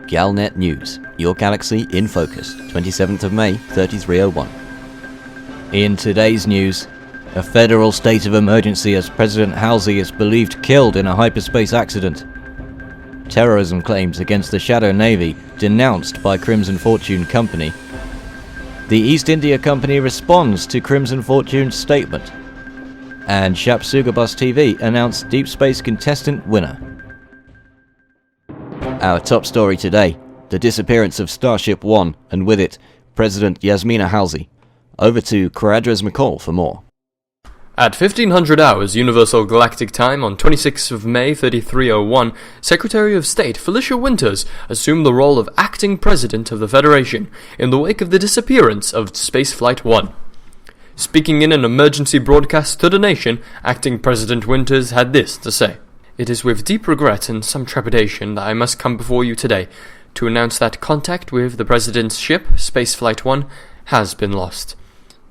Galnet News, your galaxy in focus, 27th of May, 3301. In today's news, a federal state of emergency as President Halsey is believed killed in a hyperspace accident. Terrorism claims against the Shadow Navy denounced by Crimson Fortune Company. The East India Company responds to Crimson Fortune's statement. And Shapsugabus TV announced Deep Space contestant winner. Our top story today, the disappearance of Starship One, and with it, President Yasmina Halsey. Over to Quadras McCall for more. At 1500 hours Universal Galactic Time on 26th of May 3301, Secretary of State Felicia Winters assumed the role of acting President of the Federation in the wake of the disappearance of Spaceflight One. Speaking in an emergency broadcast to the nation, Acting President Winters had this to say. It is with deep regret and some trepidation that I must come before you today to announce that contact with the President's ship, Spaceflight One, has been lost.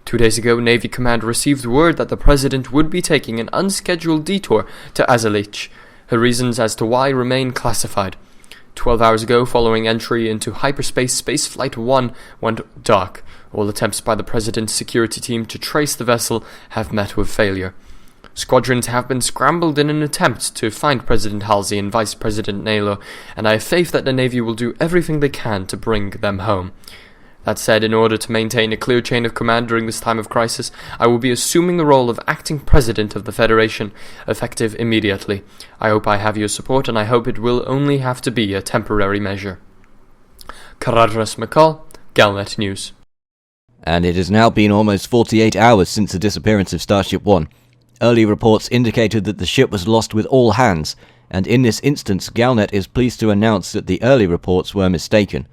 2 days ago, Navy Command received word that the President would be taking an unscheduled detour to Azalich. Her reasons as to why remain classified. 12 hours ago, following entry into hyperspace, Spaceflight One went dark. All attempts by the President's security team to trace the vessel have met with failure. Squadrons have been scrambled in an attempt to find President Halsey and Vice President Naylor, and I have faith that the Navy will do everything they can to bring them home. That said, in order to maintain a clear chain of command during this time of crisis, I will be assuming the role of acting President of the Federation, effective immediately. I hope I have your support, and I hope it will only have to be a temporary measure. Quadras McCall, Galnet News. And it has now been almost 48 hours since the disappearance of Starship One. Early reports indicated that the ship was lost with all hands, and in this instance Galnet is pleased to announce that the early reports were mistaken.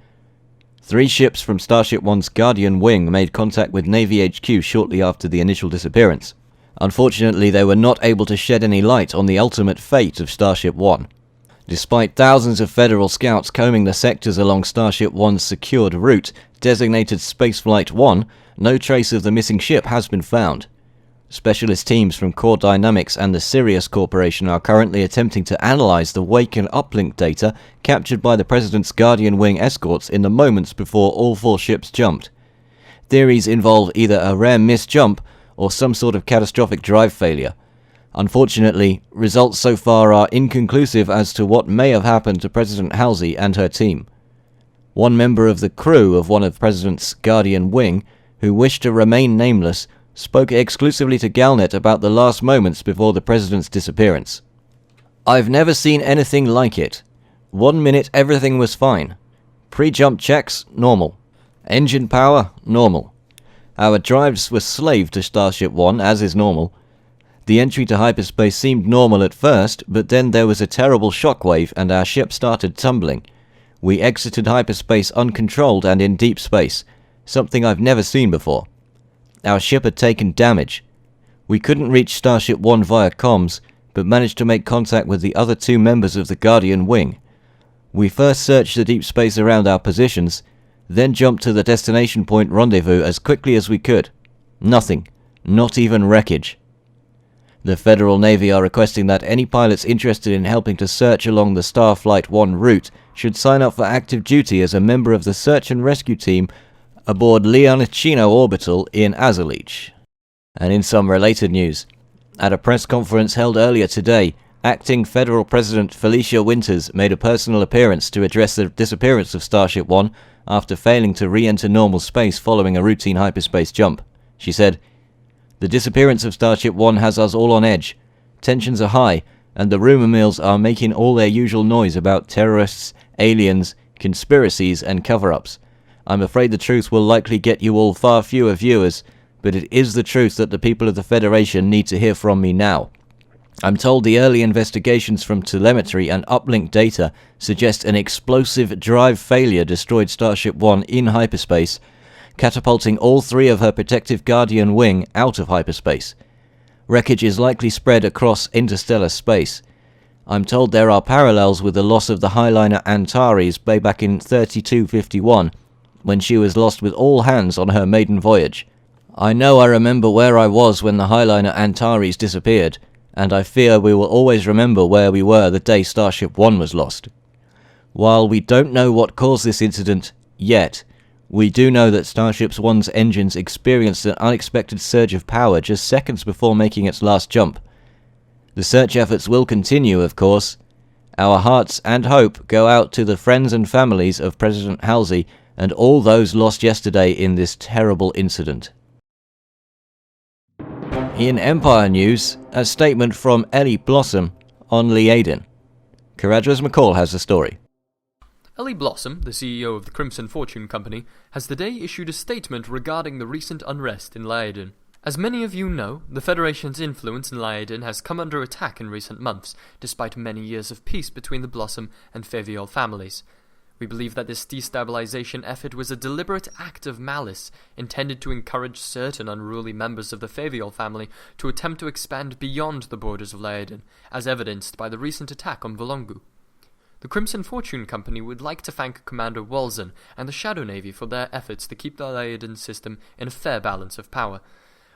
3 ships from Starship One's Guardian Wing made contact with Navy HQ shortly after the initial disappearance. Unfortunately, they were not able to shed any light on the ultimate fate of Starship One. Despite thousands of Federal scouts combing the sectors along Starship One's secured route, designated Spaceflight One, no trace of the missing ship has been found. Specialist teams from Core Dynamics and the Sirius Corporation are currently attempting to analyze the wake and uplink data captured by the President's Guardian Wing escorts in the moments before all 4 ships jumped. Theories involve either a rare missed jump or some sort of catastrophic drive failure. Unfortunately, results so far are inconclusive as to what may have happened to President Halsey and her team. One member of the crew of one of the President's Guardian Wing, who wished to remain nameless, spoke exclusively to Galnet about the last moments before the President's disappearance. I've never seen anything like it. 1 minute everything was fine. Pre-jump checks, normal. Engine power, normal. Our drives were slave to Starship One, as is normal. The entry to hyperspace seemed normal at first, but then there was a terrible shockwave and our ship started tumbling. We exited hyperspace uncontrolled and in deep space, something I've never seen before. Our ship had taken damage. We couldn't reach Starship One via comms, but managed to make contact with the other 2 members of the Guardian Wing. We first searched the deep space around our positions, then jumped to the destination point rendezvous as quickly as we could. Nothing. Not even wreckage. The Federal Navy are requesting that any pilots interested in helping to search along the Starflight One route should sign up for active duty as a member of the search and rescue team aboard Leonicino Orbital in Azalich. And in some related news, at a press conference held earlier today, Acting Federal President Felicia Winters made a personal appearance to address the disappearance of Starship One after failing to re-enter normal space following a routine hyperspace jump. She said, "The disappearance of Starship One has us all on edge. Tensions are high, and the rumor mills are making all their usual noise about terrorists, aliens, conspiracies, and cover-ups. I'm afraid the truth will likely get you all far fewer viewers, but it is the truth that the people of the Federation need to hear from me now. I'm told the early investigations from telemetry and uplink data suggest an explosive drive failure destroyed Starship One in hyperspace, catapulting all 3 of her protective Guardian Wing out of hyperspace. Wreckage is likely spread across interstellar space. I'm told there are parallels with the loss of the highliner Antares way back in 3251, when she was lost with all hands on her maiden voyage. I know I remember where I was when the highliner Antares disappeared, and I fear we will always remember where we were the day Starship One was lost. While we don't know what caused this incident yet, we do know that Starship 1's engines experienced an unexpected surge of power just seconds before making its last jump. The search efforts will continue, of course. Our hearts and hope go out to the friends and families of President Halsey and all those lost yesterday in this terrible incident. In Empire news, a statement from Ellie Blossom on Liaden. Caradras McCall has the story. Ellie Blossom, the CEO of the Crimson Fortune Company, has today issued a statement regarding the recent unrest in Liaden. As many of you know, the Federation's influence in Liaden has come under attack in recent months, despite many years of peace between the Blossom and Faviol families. We believe that this destabilization effort was a deliberate act of malice, intended to encourage certain unruly members of the Faviol family to attempt to expand beyond the borders of Liaden, as evidenced by the recent attack on Volongu. The Crimson Fortune Company would like to thank Commander Walzen and the Shadow Navy for their efforts to keep the Liaden system in a fair balance of power.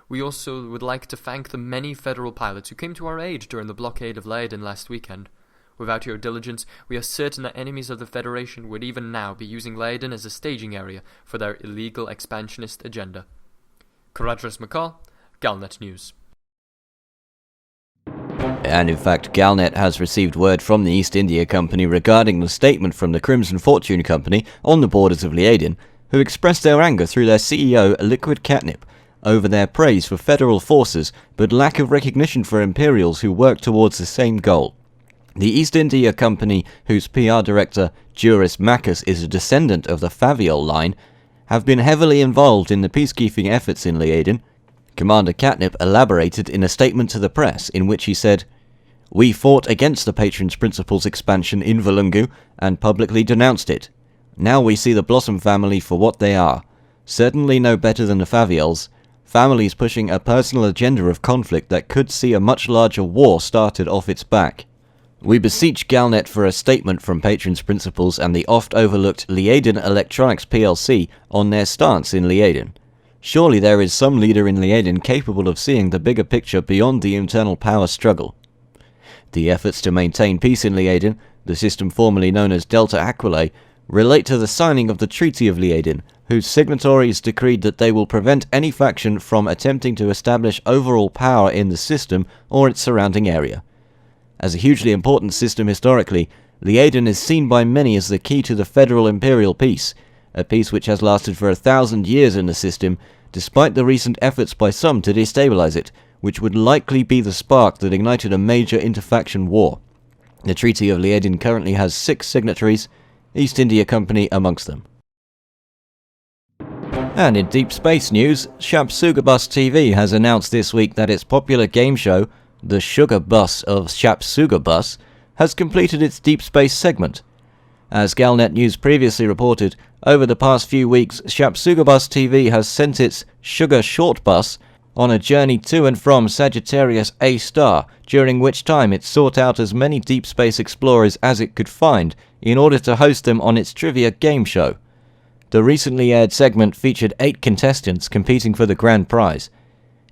We also would like to thank the many federal pilots who came to our aid during the blockade of Liaden last weekend. Without your diligence, we are certain that enemies of the Federation would even now be using Liaden as a staging area for their illegal expansionist agenda. Caradras McCall, Galnet News. And in fact, Galnet has received word from the East India Company regarding the statement from the Crimson Fortune Company on the borders of Liaden, who expressed their anger through their CEO, Liquid Catnip, over their praise for federal forces but lack of recognition for Imperials who work towards the same goal. The East India Company, whose PR director, Juris Macus, is a descendant of the Faviol line, have been heavily involved in the peacekeeping efforts in Liaden. Commander Catnip elaborated in a statement to the press in which he said, "We fought against the Patron's Principles expansion in Volongu and publicly denounced it. Now we see the Blossom family for what they are, certainly no better than the Faviols, families pushing a personal agenda of conflict that could see a much larger war started off its back. We beseech Galnet for a statement from Patron's Principles and the oft-overlooked Liaden Electronics plc on their stance in Liaden. Surely there is some leader in Liaden capable of seeing the bigger picture beyond the internal power struggle. The efforts to maintain peace in Liaden, the system formerly known as Delta Aquilae, relate to the signing of the Treaty of Liaden, whose signatories decreed that they will prevent any faction from attempting to establish overall power in the system or its surrounding area. As a hugely important system historically, Liaden is seen by many as the key to the federal imperial peace, a peace which has lasted for 1,000 years in the system, despite the recent efforts by some to destabilize it, which would likely be the spark that ignited a major interfaction war. The Treaty of Liaden currently has 6 signatories, East India Company amongst them. And in deep space news, Shapsugabus TV has announced this week that its popular game show, The Sugar Bus of Shapsugabus, has completed its deep space segment. As Galnet News previously reported, over the past few weeks, Shapsugabus TV has sent its Sugar Short Bus on a journey to and from Sagittarius A star, during which time it sought out as many deep space explorers as it could find in order to host them on its trivia game show. The recently aired segment featured 8 contestants competing for the grand prize.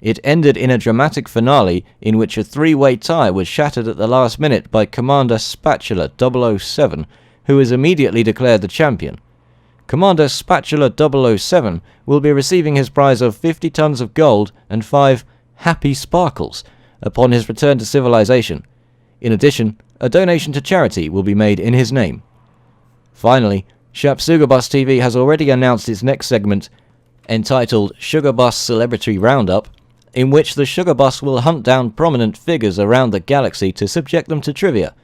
It ended in a dramatic finale in which a 3-way tie was shattered at the last minute by Commander Spatula 007, who was immediately declared the champion. Commander Spatula 007 will be receiving his prize of 50 tons of gold and 5 happy sparkles upon his return to civilization. In addition, a donation to charity will be made in his name. Finally, Shapsugabus TV has already announced its next segment, entitled Sugar Bus Celebrity Roundup, in which the Sugar Bus will hunt down prominent figures around the galaxy to subject them to trivia.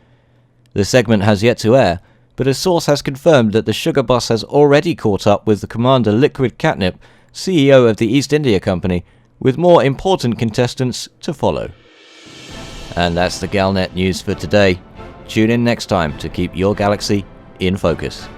The segment has yet to air, but a source has confirmed that the Sugar Bus has already caught up with the Commander Liquid Catnip, CEO of the East India Company, with more important contestants to follow. And that's the Galnet News for today. Tune in next time to keep your galaxy in focus.